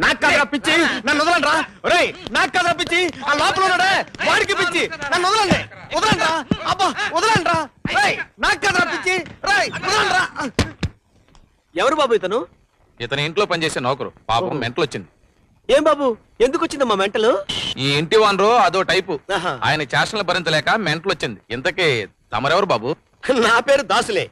నాకు కదరా పిచ్చి, నన్ను వదలండి రా. ఒరేయ్ నాకు కదరా పిచ్చి, ఆ లోపల ఉన్నాడే వాడికి పిచ్చి, నన్ను వదలండి. వదలండి రా, అబ్బా వదలండి రా. నాకు కదరా పిచ్చి, వదలండి రా. ఎవరు బాబు ఇతను? ఇతని ఇంట్లో పనిచేసే నౌకరు. పాపం మెంటలు వచ్చింది. ఏం బాబు ఎందుకు వచ్చిందమ్మా మెంటలు? ఈ ఇంటి వానరు అదో టైపు. ఆయన చేష్టలు భరించలేక మెంటలు వచ్చింది. ఇంతకీ తమరెవరు బాబు? నా పేరు దాసులే.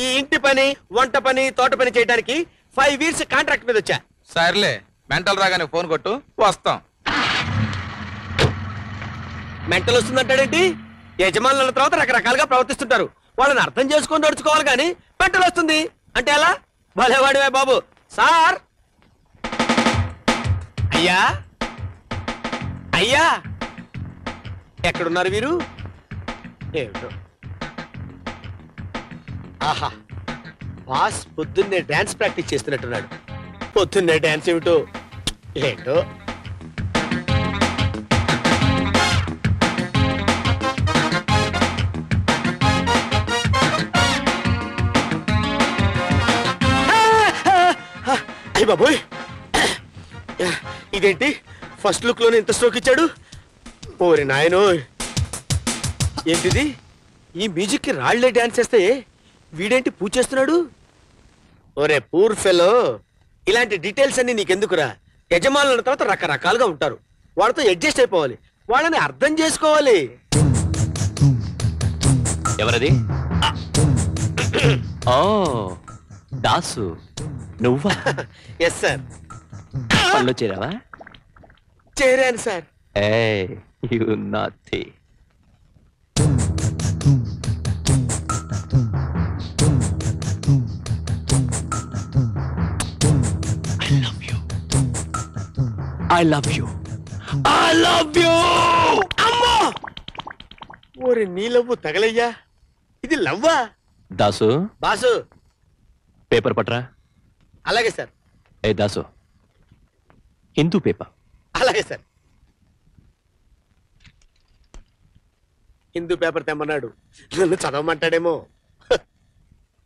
ఈ ఇంటి పని, వంట పని, తోట పని చేయడానికి 5 years కాంట్రాక్ట్ మీద వచ్చా. సర్లే, మెంటల్ రాగానే ఫోన్ కొట్టు, వస్తాం. మెంటల్ వస్తుందంటాడేంటి? యజమానుల తర్వాత రకరకాలుగా ప్రవర్తిస్తుంటారు. వాళ్ళని అర్థం చేసుకొని నడుచుకోవాలి కానీ మెంటల్ వస్తుంది అంటే ఎలా? భలేవాడివే బాబు. సార్, అయ్యా అయ్యా, ఎక్కడున్నారు వీరు? ఏమిటో. ఆహా, బాస్ పొద్దున్నే డాన్స్ ప్రాక్టీస్ చేస్తున్నట్టున్నాడు. పొద్దున్నే డాన్స్ ఏమిటో ఏంటో. అయ్య బాబోయ్, ఇదేంటి ఫస్ట్ లుక్ లోనే ఇంత స్ట్రోక్ ఇచ్చాడు? ఓరి నాయనో, ఏంటిది? ఈ మ్యూజిక్ కి రాళ్లే డాన్స్ చేస్తే వీడేంటి పూజ చేస్తున్నాడు? ఓరే పూర్ ఫెలో, ఇలాంటి డీటెయిల్స్ అన్ని నీకెందుకురా? యజమానుల తర్వాత రకరకాలుగా ఉంటారు. వాళ్ళతో అడ్జస్ట్ అయిపోవాలి, వాళ్ళని అర్థం చేసుకోవాలి. ఎవరది? ఓ దాసు, నువ్వా? Yes sir. పనిలో చేరావా? చేరాను sir. You naughty. I love you. I love you. అమ్మా! ఓరి నీ లవ్వు తగలయ్యా, ఇది లవ్వా? దాసు, బాసు. పేపర్ పట్రా. అలాగే సార్. ఏ దాసు, హిందూ పేపర్. అలాగే సార్. హిందూ పేపర్ తెమ్మన్నాడు, నన్ను చదవమంటాడేమో.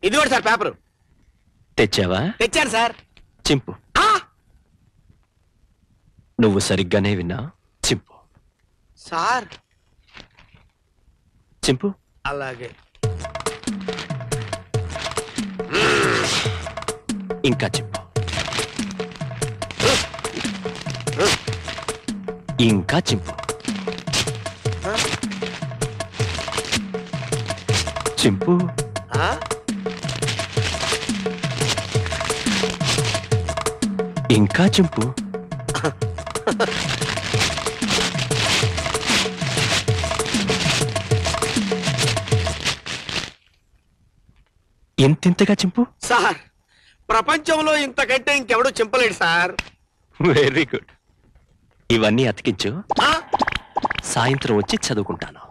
ఇది కూడా సార్ పేపరు. తెచ్చావా? తెచ్చాను సార్. చింపు. నువ్వు సరిగ్గానే విన్నా. చింపు సార్. చింపు. అలాగే. ఇంకా చింపు. ఇంకా చింపు. చింపు. ఇంకా చింపు. ఎంతెంతగా చింపు. సార్, ప్రపంచంలో ఇంతకంటే ఇంకెవడూ చింపలేడు సార్. Very good. ఇవన్నీ అతికించు, సాయంత్రం వచ్చి చదువుకుంటాను.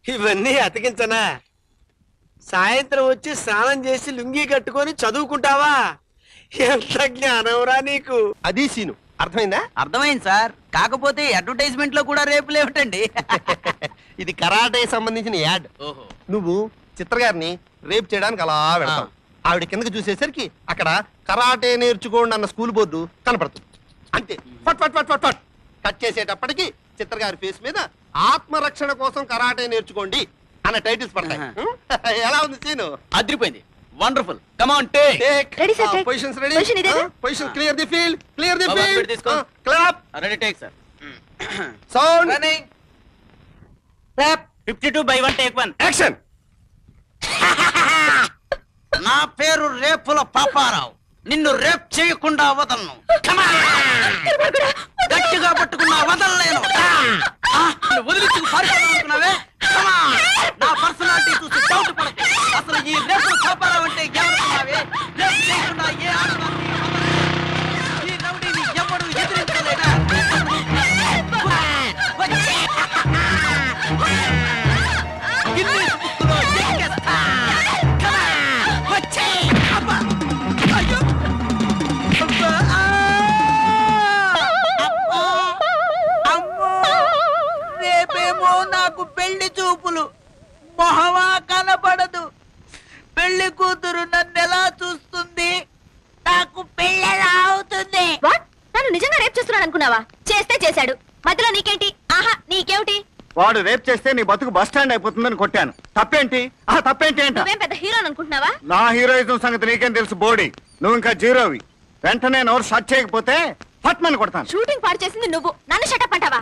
ఇవన్నీ అతికించనా? సాయంత్రం వచ్చి స్నానం చేసి లుంగీ కట్టుకొని చదువుకుంటావా? ఎంత జ్ఞానంరా నీకు. అది సీను, అర్థమైందా? అర్థమైంది సార్. కాకపోతే అడ్వర్టైజ్మెంట్ లో కూడా రేపు లేవటండి. ఇది కరాటే సంబంధించిన యాడ్. నువ్వు చిత్రగారిని రేపు చేయడానికి అలా వెళ్తావు. ఆవిడ కిందకి చూసేసరికి అక్కడ కరాటే నేర్చుకోండి అన్న స్కూల్ బోర్డు కనపడుతుంది. అంతే, ఫట్ ఫట్ ఫట్ ఫట్ ఫట్. కట్ చేసేటప్పటికి చిత్రగారి ఫేస్ మీద ఆత్మరక్షణ కోసం కరాటే నేర్చుకోండి అన్న టైటిల్స్ పడతాయి. ఎలా ఉంది సీను? అదిరిపోయింది. Wonderful. Come on, take. Ready sir, take. Positions ready. Position ఇదేనా? Position clear the field, clear the బాబా, ఫీల్డ్. తీసుకో. Clap. Ready, take sir. Sound. Running. Clap. 52/1 take 1. Action. నా పేరు రేపుల పాపారావు. నిన్ను రేప్ చేయకుండా వదలను. గట్టిగా పట్టుకున్నా వదలలేను. వదిలించుకు పారిపోవాలనుకున్నావే? నా పర్సనాలిటీ చూసి డౌట్ పడకు. అసలు ఈ రేపుల పాపారావు అంటే ఎవరుకున్నావే? రేపు చేయకుండా ఏ ఆడవాన్ని వదలలేదు. ఈ రౌడీని ఎవడు ఎదిరించలేడా? రేపేమో నాకు పెళ్లి చూపులు, మొహమా కనపడదు. పెళ్లి చేస్తాడనుకున్నావా? చేస్తే చేశాడు, మధ్యలో నీకేంటి? ఆహా నీకేమిటి? వాడు రేప్ చేస్తే నీ బతుకు బస్ స్టాండ్ అయిపోతుందని కొట్టాను. తప్పేంటి? తప్పేంటి ఏంట? నువ్వేం పెద్ద హీరోని అనుకుంటున్నావా? నా హీరోయిజం సంగతి నీకేం తెలుసు బోడీ? నువ్వు ఇంకా జీరోవి. వెంటనే నోరు షట్ చేయకపోతే ఫట్మని కొడతాను. షూటింగ్ పాడు చేసింది నువ్వు, నన్ను షటప్ అంటావా?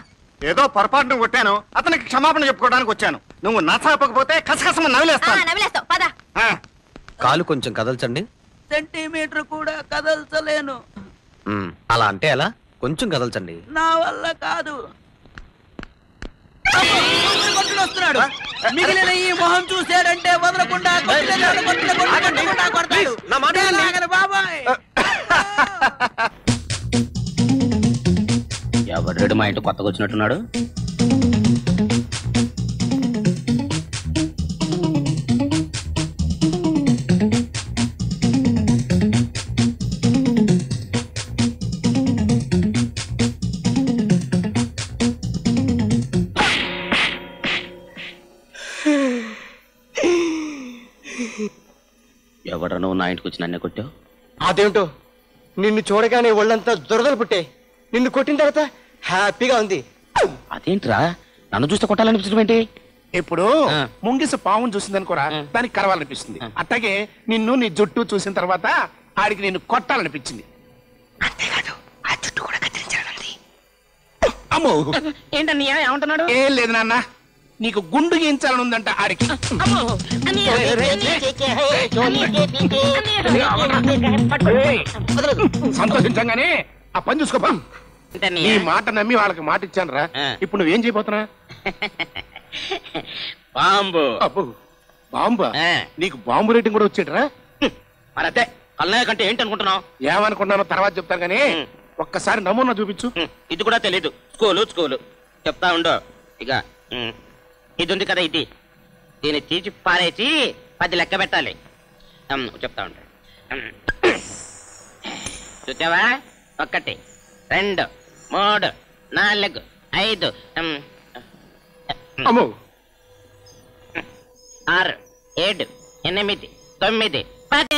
ఏదో పొరపాటును కొట్టాను, అతనికి క్షమాపణ చెప్పుకోవడానికి వచ్చాను. నువ్వు నచ్చకపోతే కసకసమ నవిలేస్తాను. నవ్వులేస్తావు పద. కాలు కొంచెం కదల్చండి. సెంటీమీటర్ కూడా కదల్చలేను. అలా అంటే ఎలా? కొంచెం కదల్చండి. నా వల్ల కాదు. వస్తున్నాడు. మిగిలిన ఈ మొహం చూసాడంటే వదలకుండా కొడతాడు. బాబాయ్ ఎవడ్రెడు మా ఇంటి కొత్తగా వచ్చినట్టున్నాడు. ఎవడ్రా నువ్వు నా ఇంటికి వచ్చి నన్నే కొట్టావు? అదేంటో నిన్ను చూడగానే ఒళ్ళంతా దురదలు పుట్టే. నిన్ను కొట్టిన తర్వాత హ్యాపీగా ఉంది. అదేంట్రా నన్ను చూస్తే కొట్టాలనిపించడం ఏంటి? ఇప్పుడు ముంగిస పావును చూసిందనుకోరా, దానికి కరవాలనిపిస్తుంది. అట్లాగే నిన్ను నీ జుట్టు చూసిన తర్వాత ఆడికి నిన్ను కొట్టాలనిపించింది. అంతేకాదు ఆ జుట్టు కూడా కత్తిరించాలండి. అమ్మో ఏంటన్నయ్య ఏమంటున్నాడు? ఏం లేదు నాన్న, నీకు గుండు గీయించాలని ఉందంట ఆడికి. సంతోషించంగానే ఆ పని చూసుకోపా. నీ మాట నమ్మి వాళ్ళకి మాట ఇచ్చాను రా. ఇప్పుడు నువ్వేం చేయబోతున్నా? బాంబు. అబ్బో బాంబా? నీకు బాంబు రేటింగ్ కూడా వచ్చేటరా? మరి అదే కల్నయ్య కంటే ఏంటి అనుకుంటున్నావు? ఏమనుకున్నానో తర్వాత చెప్తాను కానీ ఒక్కసారి నమూనా చూపించు. ఇది కూడా తెలీదు. స్కూలు చెప్తా ఉండు. ఇక ఇది ఉంది కదా, ఇది దీన్ని తీసి పారేసి 10 లెక్క పెట్టాలి. చెప్తా ఉంటా. చూసావా? 1 2 3 4 5 అమ్మో 6 7 8 9 10.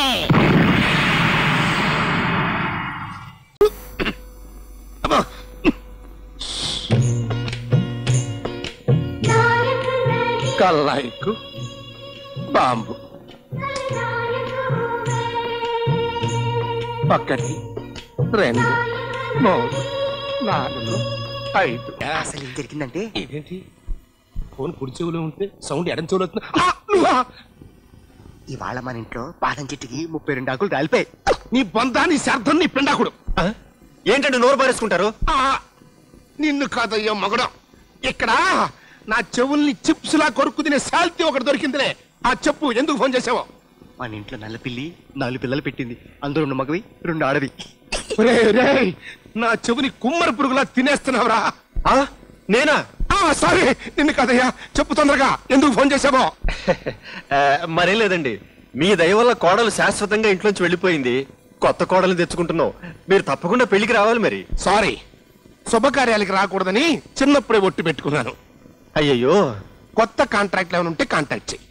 కల్లాయికు బాంబు 1 2 3 4 5. అసలు ఏం జరిగిందంటే ఇదేంటి ఫోన్ కుడి చెవులో ఉంటే సౌండ్ ఎడం చెవులో వస్తుంది. ఇవాళ మన ఇంట్లో బాదం చెట్టుకి 32 ఆకులు రాలిపోయి. నీ బంధాన్ని శార్థం నీ పిండాకుడు. ఏంటంటే నోరు పారేసుకుంటారు? నిన్ను కాదయ్యో మగుడం. ఇక్కడ నా చెవుల్ని చిప్స్ లా కొరుకు తినే శాల్తీ ఒకటి దొరికిందిలే. ఆ చెప్పు, ఎందుకు ఫోన్ చేసావో? మన ఇంట్లో నల్ల పిల్లి 4 పిల్లలు పెట్టింది. అందులో 2 మగవి 2 ఆడవి. నా చెవుని కుమ్మరి పురుగులా తినేస్తున్నావురా. నేనా? సారీ, నిన్ను కాదయ్యా. చెప్పు తొందరగా, ఎందుకు ఫోన్ చేసావో? మరేం లేదండి, మీ దయ వల్ల కోడలు శాశ్వతంగా ఇంట్లోంచి వెళ్ళిపోయింది. కొత్త కోడలు తెచ్చుకుంటున్నావు. మీరు తప్పకుండా పెళ్లికి రావాలి. మరి సారీ, శుభకార్యాలకి రాకూడదని చిన్నప్పుడే ఒట్టు పెట్టుకున్నాను. అయ్యయ్యో, కొత్త కాంట్రాక్ట్ ఏమైనా ఉంటే కాంటాక్ట్ చెయ్యి.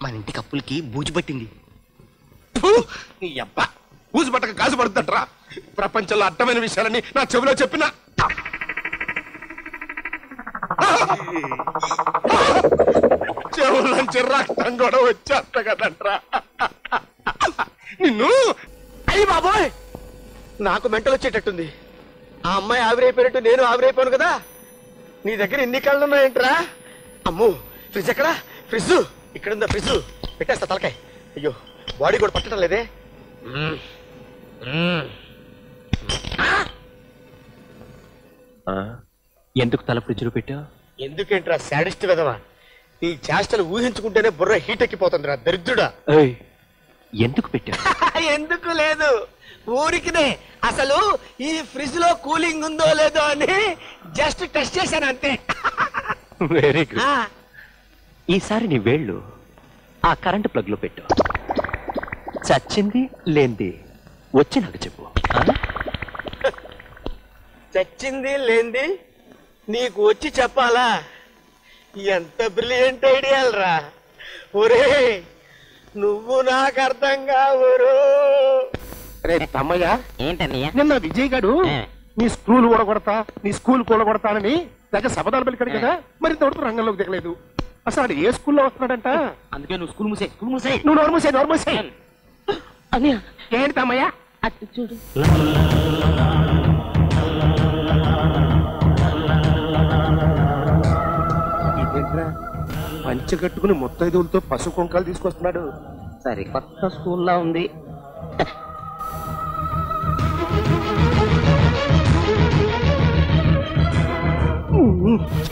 మన ఇంటి కప్పులకి బూజు పట్టింది. నీ అబ్బా, బూజు పట్టక గాజు పడుతుంటరా. ప్రపంచంలో అడ్డమైన విషయాలని నా చెవిలో చెప్పిన చెవులంచి రక్తం కూడా వచ్చేస్త కదంట్రా. నిన్ను అయ్యి బాబోయ్, నాకు మెంటలు వచ్చేటట్టుంది. ఆ అమ్మాయి ఆవిరైపోయినట్టు నేను ఆవిరైపోయాను కదా. నీ దగ్గర ఎన్ని కళ్ళు ఉన్నాయంటరా? అమ్మో, ఫ్రిడ్జ్ ఎక్కడా? ఫ్రిడ్జ్ ఇక్కడుందా? ఫ్రిడ్జ్ పెట్టేస్తా తలకాయ. అయ్యో, బాడీ కూడా పట్టడం లేదే. ఎందుకు తల ఫ్రిడ్జ్లో పెట్టావు? ఎందుకేంట్రా శాడిస్ట్ విధవా? నీ చేష్టలు ఊహించుకుంటేనే బుర్ర హీట్ ఎక్కిపోతుందిరా దరిద్రుడా. ఎందుకు పెట్టావు? ఎందుకు లేదు, ఊరికినే. అసలు ఈ ఫ్రిడ్జ్ లో కూలింగ్ ఉందో లేదో అని జస్ట్ టెస్ట్ చేశాను అంతే. Very good. ఈసారి నీ వేళ్ళు ఆ కరెంట్ ప్లగ్ లో పెట్టు. చచ్చింది లేంది వచ్చి నాకు చెప్పు. చచ్చింది లేంది నీకు వచ్చి చెప్పాలా? ఎంత బ్రిలియంట్ ఐడియాలరా. ఒరే, నువ్వు నాకు అర్థం కావురు. రే తమ్మయ్య, ఏంటన్నయ్య నిన్న విజయ్ గారు నీ స్కూల్ కూడగొడతా నీ స్కూల్ కూడగొడతానని దగ్గర శబదాలు పలికాడు కదా, మరి ఇంతవరకు రంగంలోకి దిగలేదు. అసలు ఆడు ఏ స్కూల్లో వస్తున్నాడంట? అందుకే నువ్వు స్కూల్ మూసే నువ్వు నోర్మూసే ఏంటి తమ్మయ్య? చూడు ఇదేంట్రా పంచె కట్టుకుని ముత్తైదువులతో పసుపు కుంకాలు తీసుకొస్తున్నాడు. సరే కొత్త స్కూల్లో ఉంది.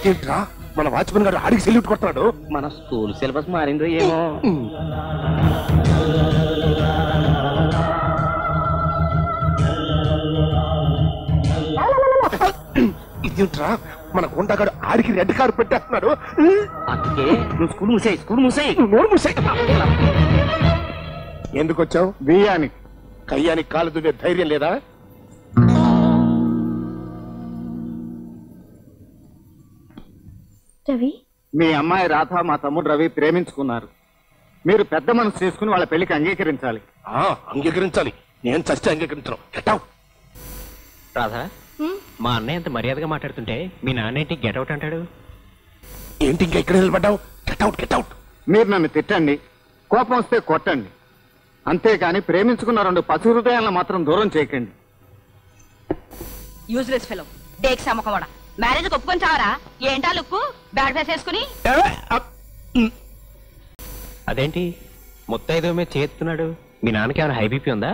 ఏంట్రా మన వాచ్మెన్ గారు ఆడికి సెల్యూట్ కొడుతున్నాడు. మన స్కూల్ సిలబస్ మారిందో ఏమో. ఇదేంట్రా మన గుండాగాడు ఆడికి రెడ్ కారు పెట్టేస్తున్నాడు. అందుకే నువ్వు స్కూల్ మూసేయి నువ్వు నోరు మూసేయ్. ఎందుకు వచ్చావు? బియ్యానికి కయ్యానికి కాలు దువ్వే ధైర్యం లేదా? రవి, మీ అమ్మాయి రాధ మా తమ్ముడు రవి ప్రేమించుకున్నారు. మీరు పెద్ద మనసు చేసుకుని వాళ్ళ పెళ్లికి అంగీకరించాలి. అంగీకరించాలి. నేను చస్తే అంగీకరించను. గెటౌట్. రాధా, మా అన్నయ్య అంత మర్యాదగా మాట్లాడుతుంటే మీ నాన్నేంటి గెటౌట్ అంటాడు? ఏంటి ఇంకా ఇక్కడ నిలబడ్డావు? గెటౌట్. మీరు నన్ను తిట్టండి, కోపం వస్తే కొట్టండి, అంతేకాని ప్రేమించుకున్న 2 పసి హృదయాలను మాత్రం దూరం చేయకండి. యూజ్లెస్ ఫెలో, డేక్ సమ్మకవాడ. మ్యారేజ్ ఒప్పుకొని చావరా? ఏంటా లుక్కు? బ్యాడ్ ఫేస్ వేసుకుని. అదేంటి ముత్తైదో మీద చేస్తున్నాడు? మీ నాన్నకి ఏమైనా హై బీపీ ఉందా?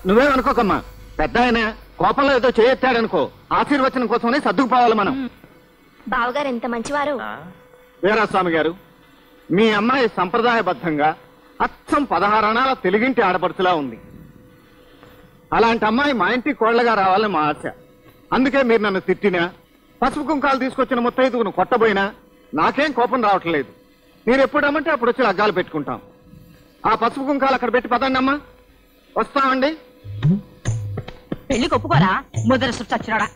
నువ్వేమనుకోకమ్మా, పెద్ద ఆయన కోపంలో ఏదో చేయెత్తాడనుకో, ఆశీర్వచనం కోసమనే సర్దుకుపోవాలి మనం. బావగారు ఎంత మంచివారు. వీరాస్వామి గారు, మీ అమ్మాయి సంప్రదాయబద్ధంగా అచ్చం 16 అణాల తెలుగింటి ఆడపడుచులా ఉంది. అలాంటి అమ్మాయి మా ఇంటి కోళ్లగా రావాలని మా ఆశ. అందుకే మీరు నన్ను తిట్టినా, పసుపు కుంకాలు తీసుకొచ్చిన ముత్తైదుగును కొట్టబోయినా నాకేం కోపం రావట్లేదు. మీరు ఎప్పుడు రమ్మంటే అప్పుడు వచ్చి అగ్గాలు పెట్టుకుంటాం. ఆ పసుపు కుంకాలు అక్కడ పెట్టి పదండి అమ్మా. వస్తామండి. పెళ్లికి ఒప్పుకోరా? ముద్ర చచ్చినాడా?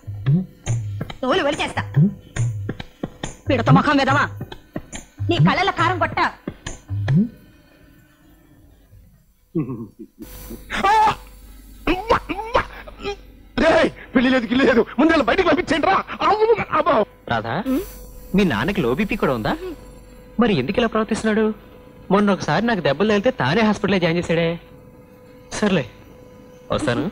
తోలు వెలిచేస్తా. పిడత ముఖం విధమా, నీ కళ్ళల కారం కొట్ట. పెళ్లి లేదు గిల్లి లేదు, ముందు బయటకు పంపించండి రా. రాధా, మీ నాన్నకి లో బీపీ కూడా ఉందా? మరి ఎందుకు ఇలా ప్రవర్తిస్తున్నాడు? మొన్న ఒకసారి నాకు దెబ్బలు తగిలితే తానే హాస్పిటల్లో జాయిన్ చేశాడే. సర్లే, వస్తాను.